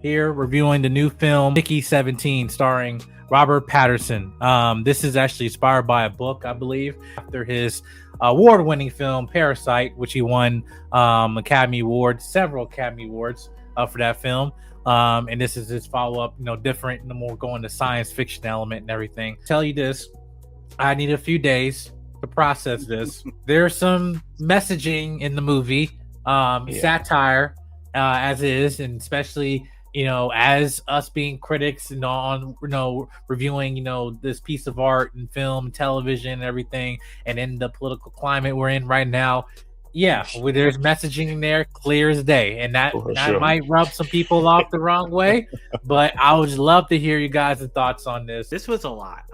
here reviewing the new film Mickey 17 starring Robert Pattinson. This is actually inspired by a book, I believe, after his award-winning film Parasite, which he won Academy Awards, several Academy Awards for that film. And this is his follow-up, different, more going to science fiction element and everything. Tell you this, I need a few days to process this. There's some messaging in the movie, satire as is, and especially as us being critics and on reviewing this piece of art and film, television, and everything, and in the political climate we're in right now. There's messaging in there clear as day, and that might rub some people off the wrong way, but I would just love to hear you guys' thoughts on this. This was a lot.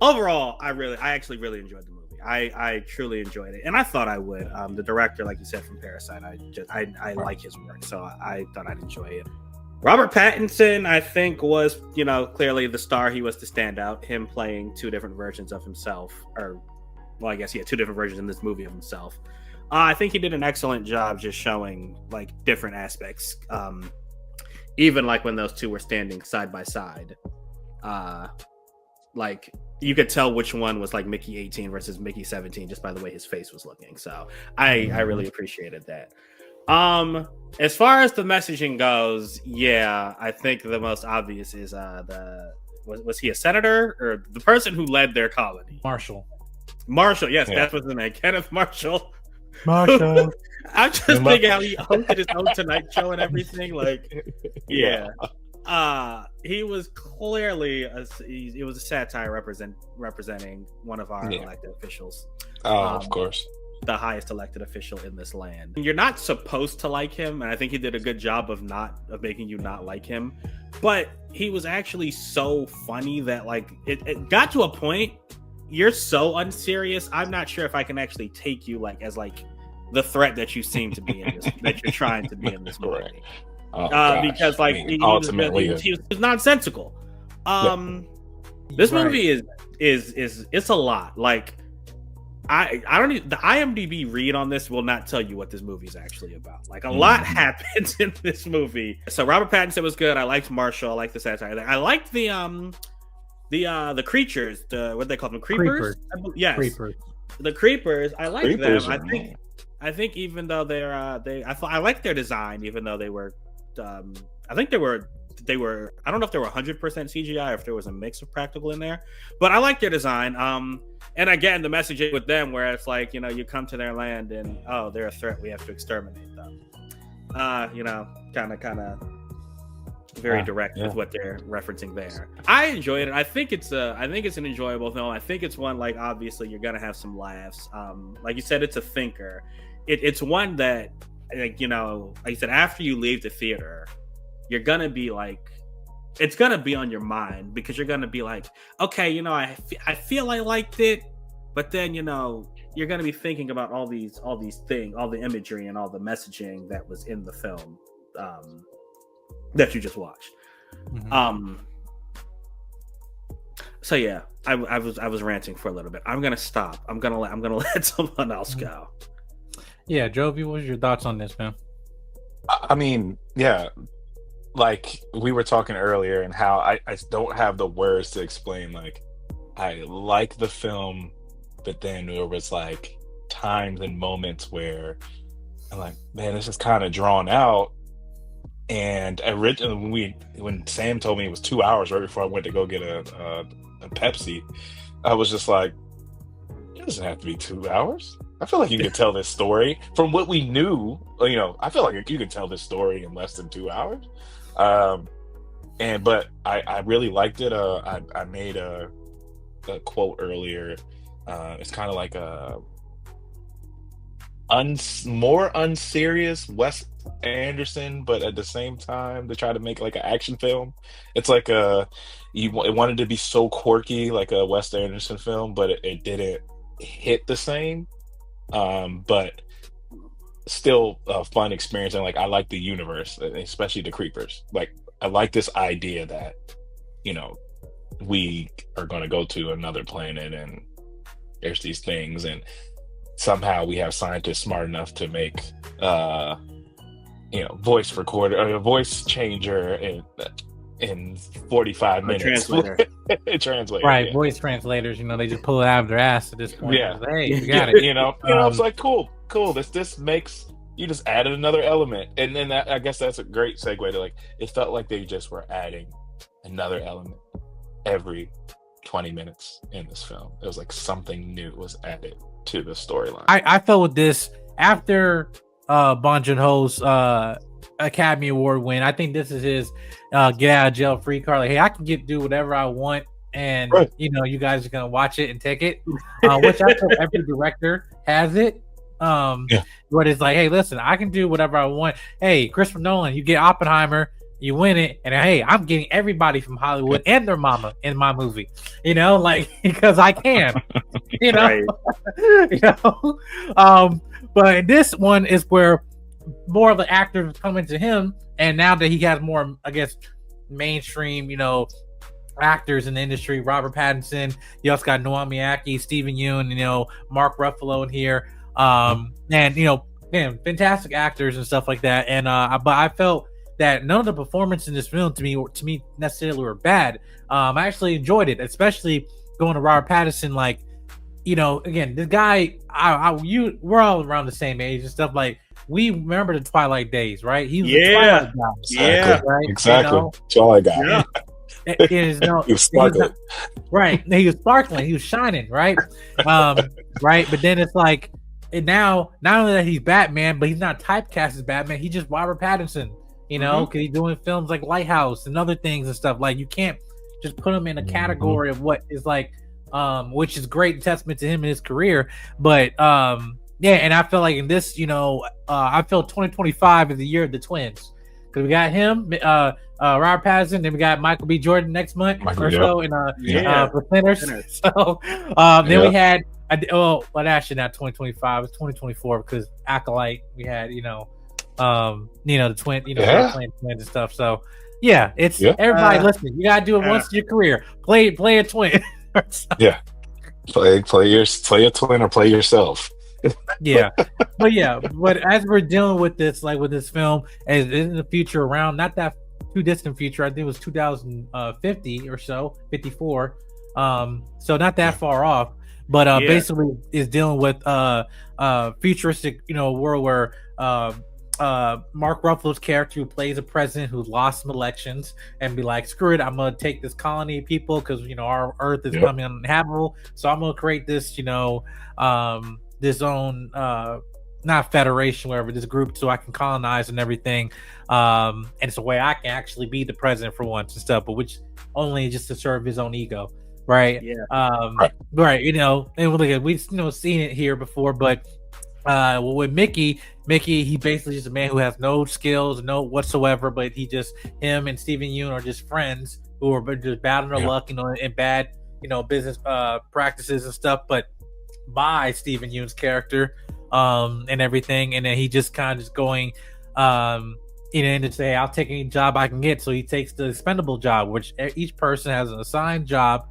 Overall, I actually really enjoyed the movie. I truly enjoyed it, and I thought I would. The director, like you said, from Parasite, I like his work, so I thought I'd enjoy it. Robert Pattinson, I think, was clearly the star. He was the standout. Him playing two different versions of himself, two different versions in this movie of himself. I think he did an excellent job just showing different aspects. Even when those two were standing side by side, you could tell which one was Mickey 18 versus Mickey 17 just by the way his face was looking. So I really appreciated that. As far as the messaging goes, I think the most obvious is was he a senator or the person who led their colony? Marshall, yes, that's what's the name. Kenneth Marshall. I'm just thinking how he hosted his own Tonight Show and everything. He was clearly it was a satire representing one of our elected officials. Of course, the highest elected official in this land. You're not supposed to like him, and I think he did a good job of making you not like him. But he was actually so funny that it got to a point. You're so unserious. I'm not sure if I can actually take you as the threat that you seem to be in this, that you're trying to be in this movie. Because ultimately he was nonsensical. This movie is it's a lot. I don't even, the IMDb read on this will not tell you what this movie is actually about. A lot happens in this movie. So Robert Pattinson was good. I liked Marshall. I liked the satire. I liked the creatures, what they call them, creepers. Yes, creepers. The creepers. I like them. I think even though I like their design, even though they were, I think they were. I don't know if they were 100% CGI or if there was a mix of practical in there, but I like their design. And again, the messaging with them, where it's you come to their land and they're a threat, we have to exterminate them. Kind of. Very direct with what they're referencing there. I enjoyed it. I think it's an enjoyable film. I think it's one obviously you're gonna have some laughs. Like you said, it's a thinker. It's one that like you said, after you leave the theater, you're gonna be it's gonna be on your mind because you're gonna be okay, I feel I liked it, but then you're gonna be thinking about all these things, all the imagery and all the messaging that was in the film. That you just watched. Mm-hmm. So yeah, I was ranting for a little bit. I'm gonna stop. I'm gonna let someone else go. Yeah, Jovi, what was your thoughts on this, man? I mean, like we were talking earlier, and how I don't have the words to explain. I like the film, but then there was times and moments where I'm man, this is kind of drawn out. And originally, when Sam told me it was 2 hours right before I went to go get a Pepsi, I was just it doesn't have to be 2 hours. I feel like you could tell this story from what we knew. I feel like you could tell this story in less than 2 hours. But I really liked it. I made a quote earlier. It's kind of like a more unserious Wes Anderson, but at the same time they try to make an action film. It's it wanted to be so quirky like a Wes Anderson film, but it didn't hit the same. But still a fun experience, and I like the universe, especially the creepers. I like this idea that we are going to go to another planet and there's these things, and somehow we have scientists smart enough to make voice recorder or a voice changer in 45 minutes. Translator. Translator. Right, Yeah. voice translators. They just pull it out of their ass at this point. Yeah. Hey, you got it. It's like cool. This makes you just added another element, and then I guess that's a great segue to it felt like they just were adding another element every 20 minutes in this film. It was like something new was added to the storyline. I felt with this after Bong Joon-ho's Academy Award win. I think this is his get out of jail free card. Like, hey, I can do whatever I want, and right. You guys are gonna watch it and take it. Which I think every director has it. Where it's like, hey, listen, I can do whatever I want. Hey, Christopher Nolan, you get Oppenheimer, you win it, and hey, I'm getting everybody from Hollywood and their mama in my movie. Because I can. Right. But this one is where more of the actors coming to him, and now that he has more, I guess, mainstream, actors in the industry. Robert Pattinson. You also got Naomi Ackie, Stephen Yeun, Mark Ruffalo in here. And fantastic actors and stuff like that. And but I felt that none of the performances in this film to me necessarily were bad. I actually enjoyed it, especially going to Robert Pattinson. Again, this guy, we're all around the same age and stuff. Like, we remember the Twilight days, right? He was the Twilight guy. Exactly. Right? Exactly. Twilight guy. Yeah. He was sparkling. Right. He was sparkling. He was shining, right? Right. But then it's like, and now, not only that he's Batman, but he's not typecast as Batman. He's just Robert Pattinson, because he's doing films like Lighthouse and other things and stuff. Like, you can't just put him in a category of what is like, which is great testament to him in his career. But and I feel like in this, I feel 2025 is the year of the twins, because we got him, Robert Pattinson, then we got Michael B. Jordan next month so in for Sinners. So then we had actually not 2025, it's 2024, because Acolyte we had the twin, playing twins and stuff. So it's everybody listening. You gotta do it once in your career. Play a twin. Yeah, play a twin or play yourself. But as we're dealing with this, like with this film, as in the future, around not that too distant future, I think it was 2050 or so, 54. So not that far off, but basically is dealing with futuristic, world where Mark Ruffalo's character, who plays a president who lost some elections, and be like, screw it, I'm gonna take this colony of people because our Earth is becoming uninhabitable, so I'm gonna create this this own not federation, whatever, this group, so I can colonize and everything, and it's a way I can actually be the president for once and stuff, but which only just to serve his own ego, right? Right. And we've seen it here before, but with Mickey, he basically just a man who has no skills, no whatsoever, but him and Stephen Yeun are just friends who are just bad on their luck, and bad, business practices and stuff, but by Stephen Yeun's character, and everything, and then he just kind of just going, and to say, I'll take any job I can get. So he takes the expendable job, which each person has an assigned job,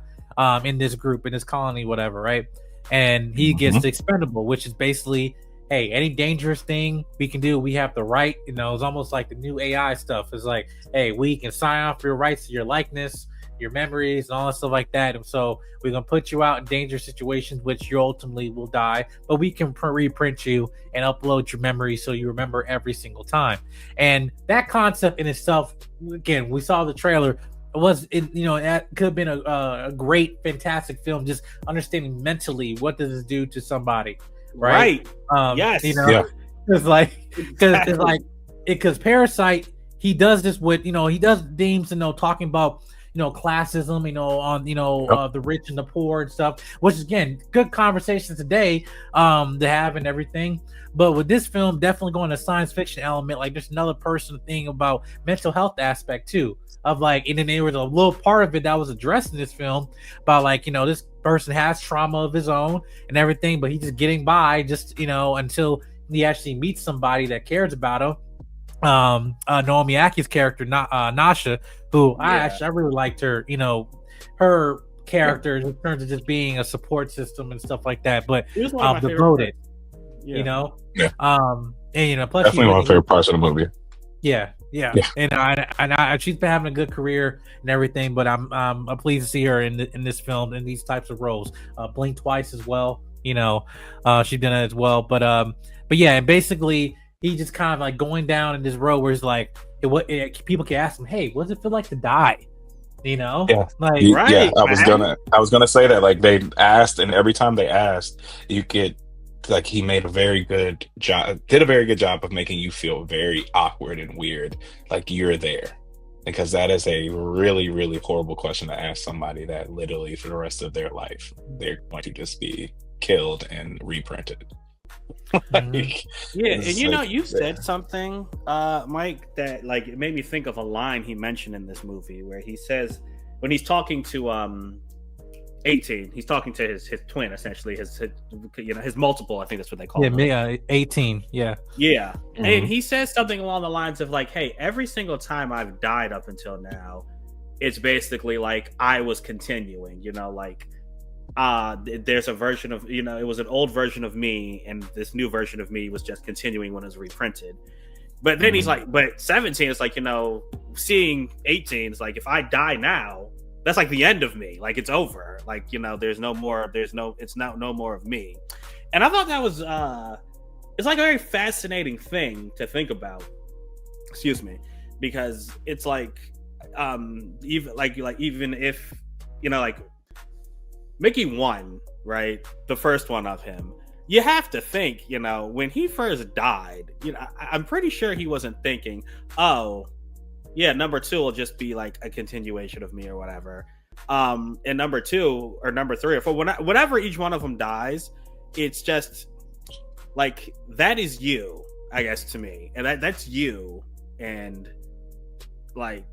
in this group, in this colony, whatever, right? And he gets the expendable, which is basically, hey, any dangerous thing we can do, we have the right. It's almost like the new AI stuff. It's like, hey, we can sign off your rights to your likeness, your memories, and all that stuff like that. And so we're gonna put you out in dangerous situations, which you ultimately will die, but we can reprint you and upload your memories so you remember every single time. And that concept in itself, again, we saw the trailer. That could have been a great, fantastic film. Just understanding mentally, what does this do to somebody, right? It's like, because Parasite, he does this with, he does themes, talking about, classism, on, the rich and the poor and stuff, which is, again, good conversation today, to have and everything. But with this film, definitely going to science fiction element, like there's another person thing about mental health aspect too, of like, and then there was a little part of it that was addressed in this film about like, this person has trauma of his own and everything, but he's just getting by just, until he actually meets somebody that cares about him. Naomi Aki's character, Nasha, who I really liked her, her character in terms of just being a support system and stuff like that, but devoted, plus definitely one of my favorite parts of the movie. Yeah, yeah, Yeah. and she's been having a good career and everything. But I'm pleased to see her in this film in these types of roles. Blink Twice as well. She's done it as well. But yeah, and basically he just kind of like going down in this road where it's like, people can ask him, hey, what does it feel like to die? Yeah. Like Right, Yeah, I man. was gonna say that. Like they asked, and every time they asked, you get like he made a very good job, did a very good job of making you feel very awkward and weird, like you're there. Because that is a really, really horrible question to ask somebody that literally for the rest of their life they're going to just be killed and reprinted. mhm. Like, Yeah, and it's you know, like, you yeah. said something, Mike, that like it made me think of a line he mentioned in this movie where he says when he's talking to 18, he's talking to his twin, essentially, his multiple, I think that's what they call Yeah, him. 18. Yeah, Yeah. And Mhm. he says something along the lines of like, hey, every single time I've died up until now, it's basically like I was continuing, like there's a version of, it was an old version of me, and this new version of me was just continuing when it was reprinted. But then he's Mhm. like, but 17 is like, seeing 18 is like, if I die now, that's like the end of me. Like it's over. Like, there's no more, it's now no more of me. And I thought that was it's like a very fascinating thing to think about. Excuse me. Because it's like even if like Mickey won, right? The first one of him. You have to think, when he first died, I'm pretty sure he wasn't thinking, oh, yeah, number two will just be like a continuation of me or whatever. And number two or number three or four, whenever each one of them dies, it's just like that is you, I guess, to me, and that's you, and like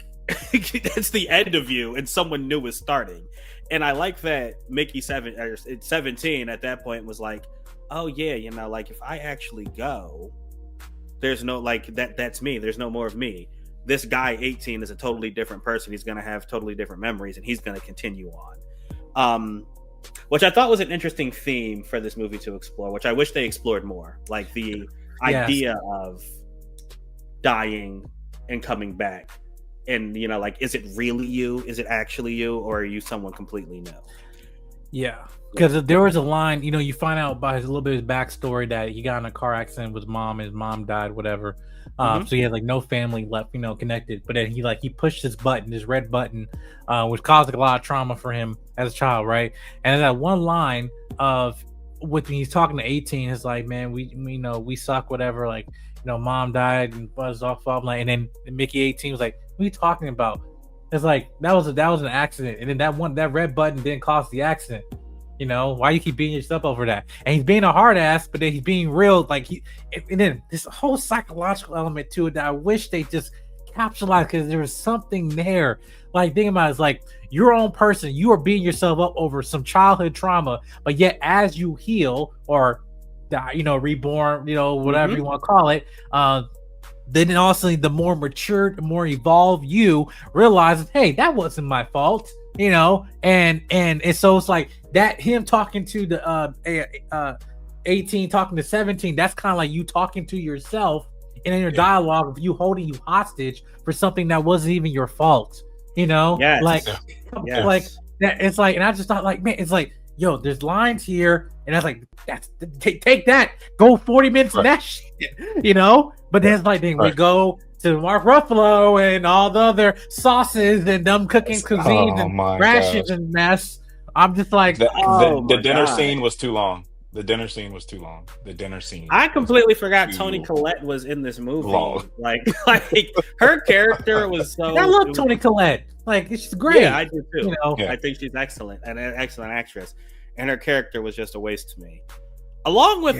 that's the end of you, and someone new is starting. And I like that Mickey 17 at that point was like, oh yeah, like if I actually go, there's no like that's me. There's no more of me. This guy 18 is a totally different person. He's gonna have totally different memories, and he's gonna continue on. Which I thought was an interesting theme for this movie to explore, which I wish they explored more. Like the yes, idea of dying and coming back. And like, is it really you? Is it actually you, or are you someone completely new? yeah. Because there was a line, you find out by a little bit of his backstory that he got in a car accident with his mom. His mom died, whatever. Mm-hmm. So he had like no family left, connected. But then he pushed this button, this red button, which caused like a lot of trauma for him as a child, right? And that one line of when he's talking to 18, it's like, man, we suck, whatever. Like, mom died and buzzed off, and then Mickey 18 was like, what are you talking about? It's like that was an accident, and then that red button didn't cause the accident. Why you keep beating yourself over that? And he's being a hard ass, but then he's being real. Like and then this whole psychological element to it that I wish they just capitalized, because there was something there. Like, think about it, it's like your own person, you are beating yourself up over some childhood trauma, but yet as you heal or die, reborn, whatever you want to call it, then also the more mature, the more evolved you realizes, hey, that wasn't my fault, and so it's like that him talking to the 18 talking to 17, that's kind of like you talking to yourself in your dialogue of you holding you hostage for something that wasn't even your fault, Yes. like Yes. like that. It's like, and I just thought, like, man, it's like, yo, there's lines here, and I was like, take that, go 40 minutes in that shit, but then it's like, then we go to Mark Ruffalo and all the other sauces and them cooking cuisines Oh and my rashes gosh. and mess. I'm just like, The dinner God. scene was too long. The dinner scene was too long. The dinner scene. I completely forgot too Toni Collette was in this movie. long. Like her character was so. I love Toni Collette. Like, she's great. Yeah, I do too. Yeah. I think she's excellent and an excellent actress, and her character was just a waste to me. Along with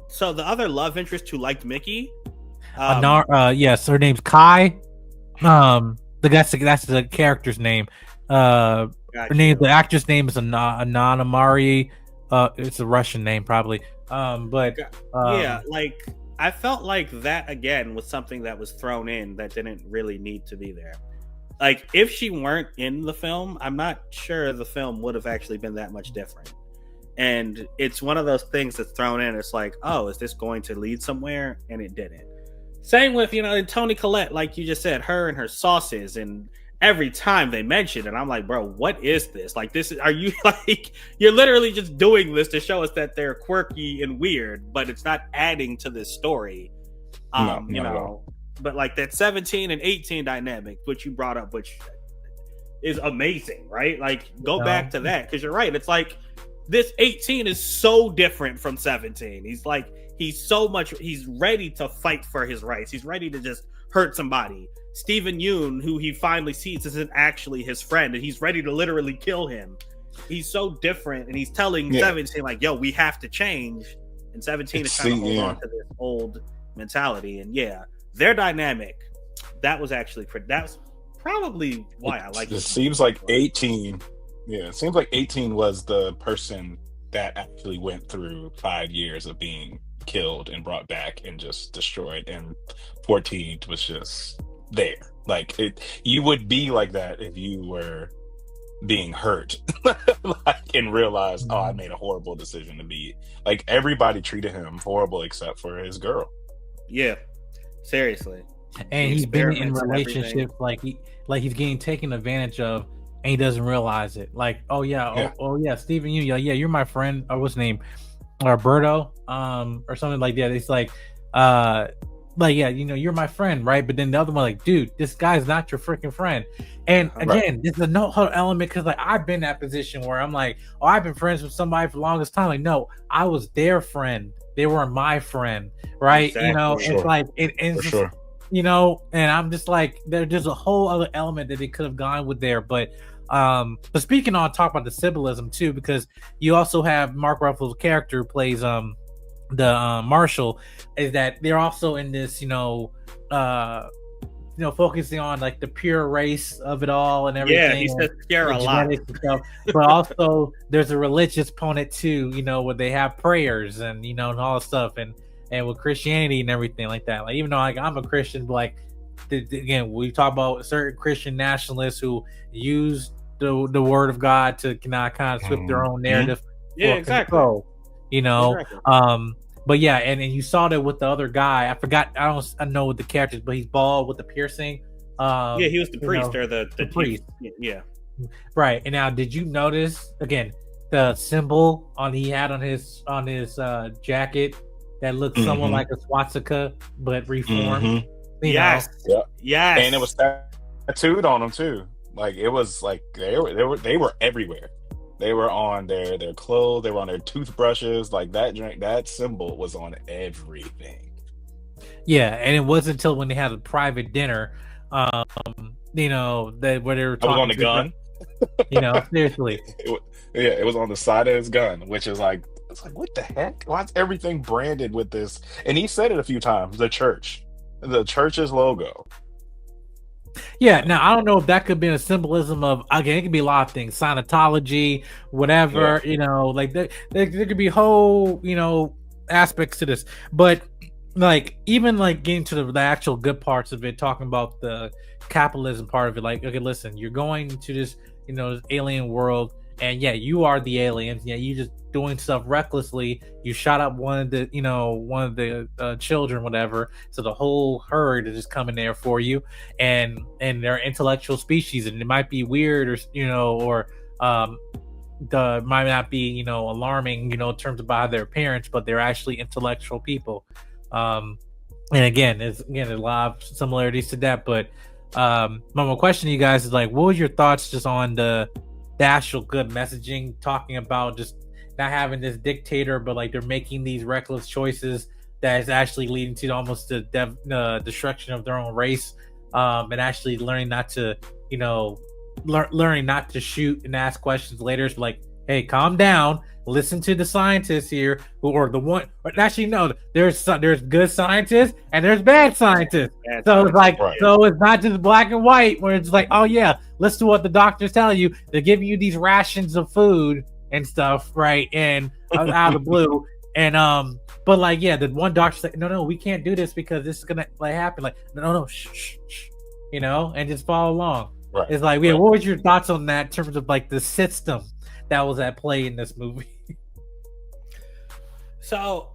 so the other love interest who liked Mickey. Yes, her name's Kai. That's the character's name. Her name, the actress name is Anana Mari. It's a Russian name probably. Yeah, like I felt like that again was something that was thrown in that didn't really need to be there. Like, if she weren't in the film, I'm not sure the film would have actually been that much different. And it's one of those things that's thrown in. It's like, oh, is this going to lead somewhere? And it didn't. Same with, and Toni Collette, like you just said, her and her sauces, and every time they mention it, I'm like, bro, what is this? Like, are you like, you're literally just doing this to show us that they're quirky and weird, but it's not adding to this story. No. But like that 17 and 18 dynamic, which you brought up, which is amazing, right? Like, go back to that, because you're right. It's like this 18 is so different from 17. He's ready to fight for his rights. He's ready to just hurt somebody. Steven Yeun, who he finally sees isn't actually his friend, and he's ready to literally kill him. He's so different, and he's telling 17 like, yo, we have to change. And 17 is trying to hold on to this old mentality. And their dynamic, that's probably why I like it. It seems like 18. Yeah, it seems like 18 was the person that actually went through 5 years of being killed and brought back and just destroyed, and 14 was just there. Like, you would be like that if you were being hurt and realized, I made a horrible decision to be like, everybody treated him horrible except for his girl. Yeah, seriously. And he's been in relationships like he's getting taken advantage of, and he doesn't realize it. Like, oh yeah, Steven, you're my friend. Or what's his name? Roberto, or something like that. It's like, you're my friend, right? But then the other one, like, dude, this guy's not your freaking friend. And again, this is a no-huddle element, because like, I've been in that position where I'm like, I've been friends with somebody for the longest time. Like, no, I was their friend. They were my friend, right? Exactly. It's like it's just, sure. And I'm just like, there's a whole other element that they could have gone with there, but speaking on, talk about the symbolism too, because you also have Mark Ruffalo's character who plays the Marshall, is that they're also in this focusing on like the pure race of it all and everything. Yeah, he says pure a lot. But also there's a religious component too, where they have prayers and and all this stuff, and with Christianity and everything like that. Like, even though like I'm a Christian, but like again, we talk about certain Christian nationalists who use the word of God to kind of flip their own narrative. Yeah, exactly. Control, Exactly. But yeah, and you saw that with the other guy. I forgot. I know what the characters, but he's bald with the piercing. He was the priest or the priest. Yeah. Right. And now, did you notice again the symbol he had on his jacket that looked somewhat like a swastika but reformed? Yes. Yes. And it was tattooed on them too. Like, it was like they were everywhere. They were on their clothes. They were on their toothbrushes. Like, that symbol was on everything. Yeah, and it wasn't until when they had a private dinner, that where they were talking. I was on the gun. Seriously. It was on the side of his gun, which is like, it's like, what the heck? Why is everything branded with this? And he said it a few times. The church's logo. Yeah, now I don't know if that could be a symbolism of, again, it could be a lot of things, Scientology, whatever, like there could be whole, aspects to this. But like, even like getting to the actual good parts of it, talking about the capitalism part of it, like, okay, listen, you're going to this, this alien world, and you are the aliens. Yeah, you just doing stuff recklessly. You shot up one of the children, whatever. So the whole herd is just coming there for you, and they're intellectual species, and it might be weird, or might not be alarming, in terms about their appearance, but they're actually intellectual people. And again, there's a lot of similarities to that. But my question to you guys is like, what was your thoughts just on the actual good messaging, talking about just not having this dictator, but like they're making these reckless choices that is actually leading to almost the destruction of their own race, and actually learning not to learning not to shoot and ask questions later. It's like, hey, calm down, listen to the scientists here, there's good scientists and there's bad scientists. So it's like, so it's not just black and white where it's like, oh yeah, let's do what the doctors tell you. They're giving you these rations of food and stuff, right? And out of the blue. And but like, the one doctor's like, no, we can't do this because this is gonna like happen. Like, no, shh, and just follow along. Right. It's like, what was your thoughts on that in terms of like the system that was at play in this movie? So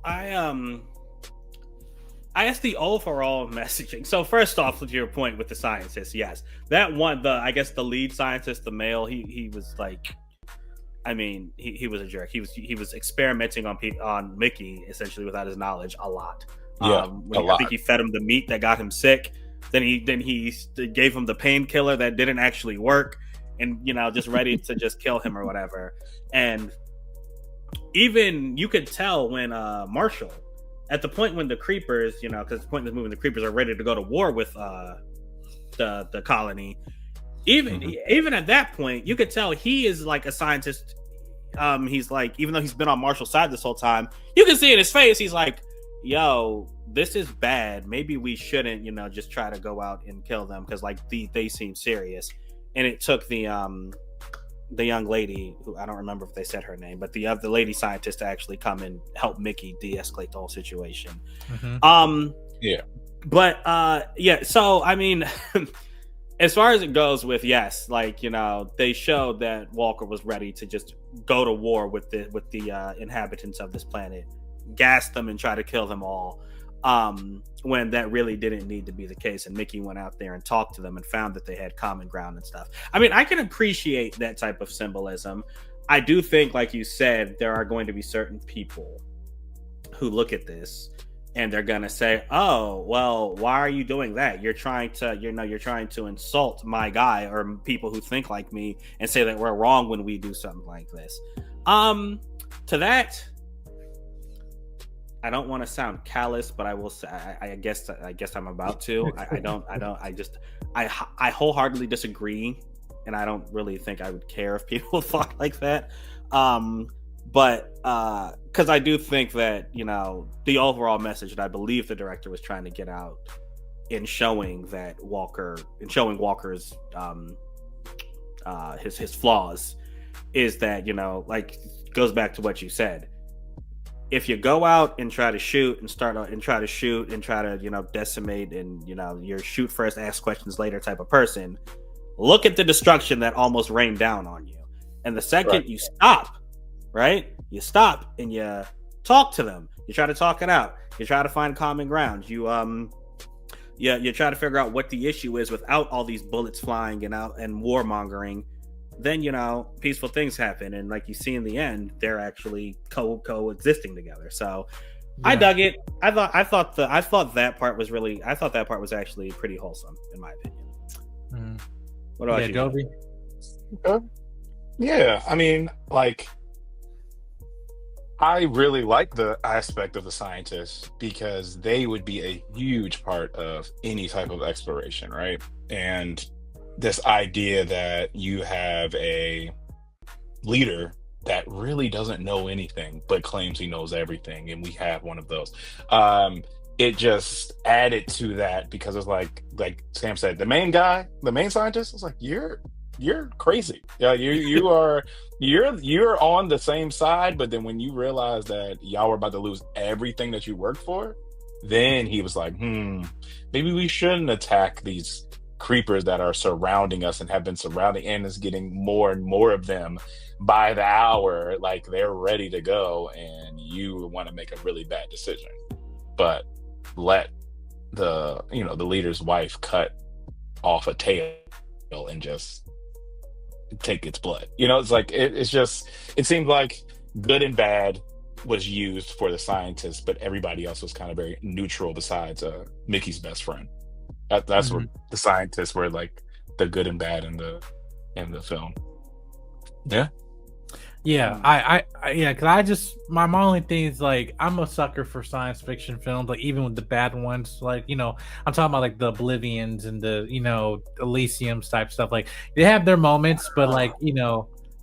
I guess the overall messaging. So first off, to your point with the scientist, yes, that one, I guess the lead scientist, the male, he was like, I mean, he was a jerk. He was experimenting on Mickey essentially without his knowledge a lot. Yeah, I think he fed him the meat that got him sick. Then he gave him the painkiller that didn't actually work, and just ready to just kill him or whatever. And even you could tell when Marshall, at the point when the creepers, because the point in this movie, the creepers are ready to go to war with the colony. Even at that point, you could tell he is like a scientist. He's like, even though he's been on Marshall's side this whole time, you can see in his face, he's like, yo, this is bad. Maybe we shouldn't, just try to go out and kill them because like they seem serious. And it took the young lady, who I don't remember if they said her name, but the lady scientist to actually come and help Mickey de-escalate the whole situation. Yeah. But yeah, so I mean, as far as it goes with, yes, like, they showed that Walker was ready to just go to war with the inhabitants of this planet, gas them and try to kill them all, when that really didn't need to be the case. And Mickey went out there and talked to them and found that they had common ground and stuff. I mean, I can appreciate that type of symbolism. I do think, like you said, there are going to be certain people who look at this and they're gonna say, "Oh, well, why are you doing that? You're trying to insult my guy or people who think like me and say that we're wrong when we do something like this." To that, I don't want to sound callous, but I will say, I guess I'm about to. I wholeheartely disagree, and I don't really think I would care if people thought like that. But because I do think that the overall message that I believe the director was trying to get out in showing Walker's his flaws is that like goes back to what you said. If you go out and try to shoot and try to decimate and you're shoot first, ask questions later type of person, look at the destruction that almost rained down on you. And the second you stop, right? You stop and you talk to them. You try to talk it out. You try to find common ground. You try to figure out what the issue is without all these bullets flying and warmongering. Then peaceful things happen, and like you see in the end, they're actually coexisting together. So yeah. I dug it. I thought that part was actually pretty wholesome in my opinion. What about you, Dobie? Yeah, I mean, like, I really like the aspect of the scientists because they would be a huge part of any type of exploration, right? And this idea that you have a leader that really doesn't know anything but claims he knows everything, and we have one of those. It just added to that because it's like Sam said, the main scientist was like, you're crazy. Yeah, you're on the same side, but then when you realize that y'all were about to lose everything that you worked for, then he was like, maybe we shouldn't attack these creepers that are surrounding us and have been surrounding, and is getting more and more of them by the hour. Like, they're ready to go, and you want to make a really bad decision, but let the leader's wife cut off a tail and just take its blood. It's like it seemed like good and bad was used for the scientists, but everybody else was kind of very neutral besides Mickey's best friend. That's where the scientists were like the good and bad in the film. Because my only thing is, like, I'm a sucker for science fiction films, like even with the bad ones, like I'm talking about like the Oblivions and the Elysium type stuff. Like, they have their moments, but like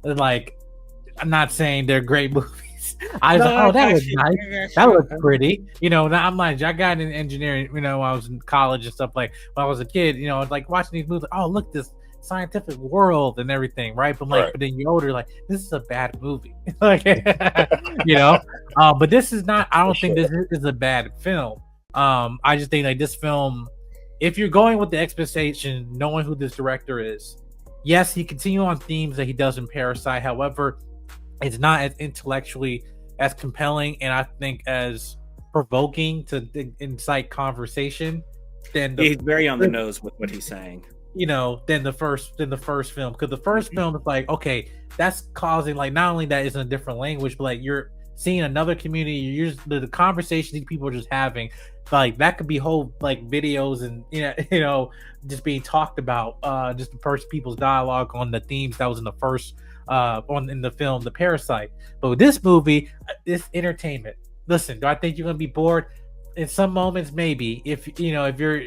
like, I'm not saying they're great movies. I was like, that was nice. That was pretty. I'm like, I got in engineering, when I was in college and stuff. Like, when I was a kid, like watching these movies, like, oh, look, this scientific world and everything, right? But like, but then you're older, like, this is a bad movie. Like, but this is not, I don't think this is a bad film. I just think like this film, if you're going with the expectation, knowing who this director is, yes, he continues on themes that he does in Parasite. However, it's not as intellectually as compelling, and I think as provoking to incite conversation than He's very on the nose with what he's saying. Than the first film, because the first film is like, okay, that's causing like, not only that it's in a different language, but like you're seeing another community, you're just the conversation these people are just having, like that could be whole like videos and just being talked about, just the first people's dialogue on the themes that was in the first in the film The Parasite. But with this movie, it's entertainment. Listen, do I think you're gonna be bored? In some moments, maybe, if you're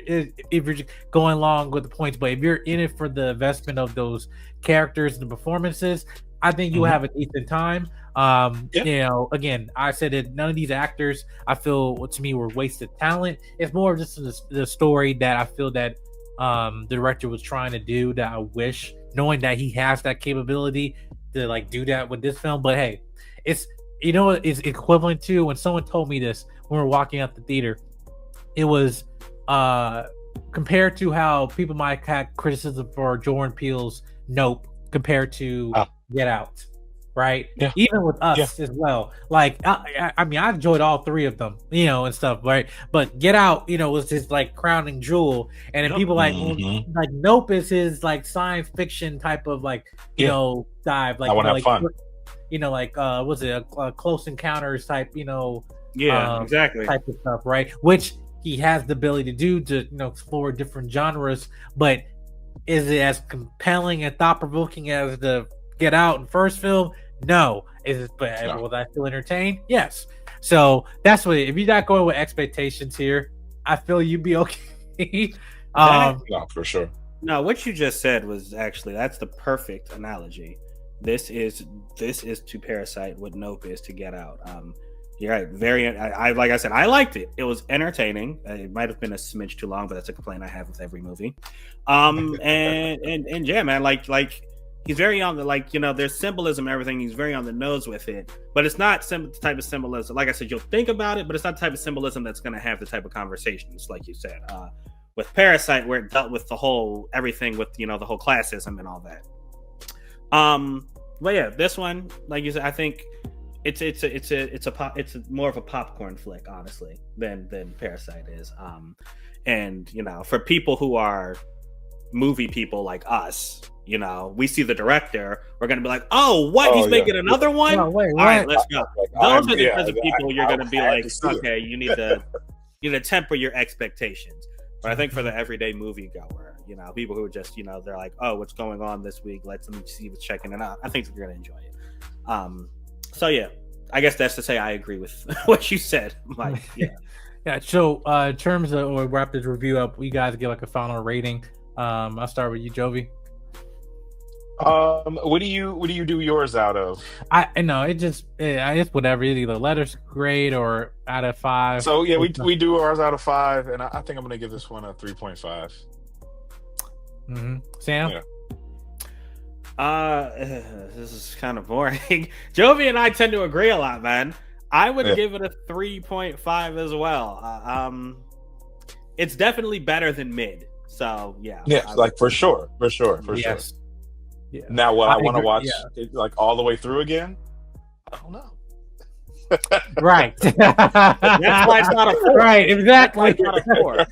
just going along with the points, but if you're in it for the investment of those characters and the performances, I think you'll have a decent time. Again, I said that none of these actors, I feel, to me, were wasted talent. It's more of just the story that I feel that the director was trying to do, that I wish, knowing that he has that capability to like do that with this film. But hey, it's it's equivalent to when someone told me this when we were walking out the theater. It was compared to how people might have criticism for Jordan Peele's Nope compared to Get Out, right? Yeah. Even with us as well. Like I mean, I enjoyed all three of them, and stuff, right? But Get Out, was his like crowning jewel, and then people like Nope is his like science fiction type of like dive. Like I want to have fun. Was it a Close Encounters type, exactly type of stuff, right? Which he has the ability to do, to explore different genres. But is it as compelling and thought-provoking as the Get Out and first film? No. Was I still entertained? Yes. So that's what, if you're not going with expectations here, I feel you'd be okay. For sure. No, what you just said was actually, that's the perfect analogy. This is to Parasite what Nope is to Get Out. You're right. I like I said, I liked it. It was entertaining. It might have been a smidge too long, but that's a complaint I have with every movie. And yeah, man, like he's very on the there's symbolism and everything. He's very on the nose with it, but it's not the type of symbolism. Like I said, you'll think about it, but it's not the type of symbolism that's going to have the type of conversations, like you said, with Parasite, where it dealt with the whole everything with the whole classism and all that. But yeah, this one, like you said, I think it's more of a popcorn flick, honestly, than Parasite is. And for people who are movie people like us, we see the director, we're gonna be like, he's making another one. All right, let's go. Those are the kinds of people you're gonna be like, okay, you need to temper your expectations. But I think for the everyday moviegoer, people who are just, they're like, oh, what's going on this week? Let me see what's checking it out. I think you're going to enjoy it. So yeah, I guess that's to say I agree with what you said, Mike. Yeah. Yeah. So in terms of, we'll wrap this review up, we guys get like a final rating. I'll start with you, Jovi. What do you do yours out of? I know it's whatever. It's either letters grade or out of 5. So yeah, we do ours out of 5, and I think I'm gonna give this one a 3.5. Sam? Yeah. This is kind of boring. Jovi and I tend to agree a lot, man. I would give it a 3.5 as well. It's definitely better than mid. So yeah. Yeah, like for sure. Sure. Yeah. Now, what I want to watch it, like all the way through again? I don't know. Right. That's why it's not a 4. Right, exactly. It's not a 4.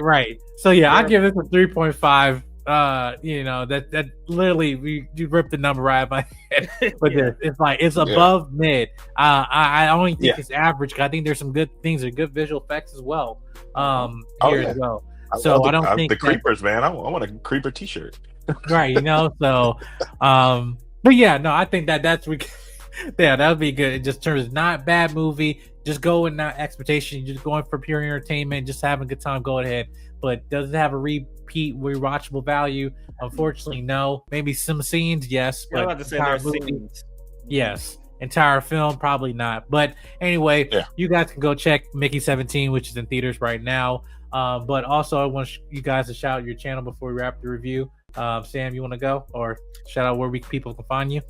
Right. So yeah, I give this a 3.5. That literally you ripped the number right out of my head. But it's like it's above mid. I only think it's average. I think there's some good things, and good visual effects as well. As well. So I don't think the creepers, man. I want a creeper T-shirt. Right, so but yeah, no, I think that's that would be good. It just turns not bad movie. Just go with not expectation. Just going for pure entertainment, just having a good time. Go ahead. But does it have a repeat rewatchable value? Unfortunately, no. Maybe some scenes, yes. But about to say entire movie, scenes. Yes. Entire film, probably not. But anyway, you guys can go check Mickey 17, which is in theaters right now. But also, I want you guys to shout out your channel before we wrap the review. Sam, you want to go, or shout out where people can find you?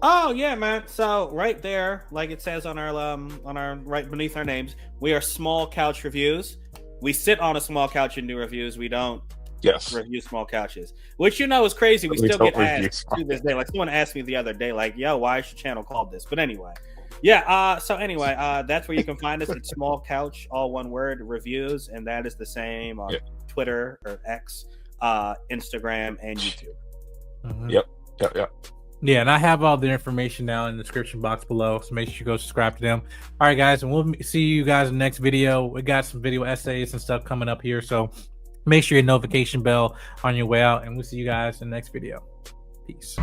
Oh yeah, man. So right there, like it says on our right beneath our names, we are Small Couch Reviews. We sit on a small couch and do reviews. We don't review small couches, which is crazy. We still get asked to this day. Like someone asked me the other day, like, "Yo, why is your channel called this?" But anyway, Yeah. So anyway, that's where you can find us at Small Couch, all one word, reviews, and that is the same on Yep. Twitter or X, Instagram, and YouTube. Mhm. Yep. Yeah, and I have all the information down in the description box below, so make sure you go subscribe to them. All right, guys, and we'll see you guys in the next video. We got some video essays and stuff coming up here, so make sure your notification bell on your way out, and we'll see you guys in the next video. Peace.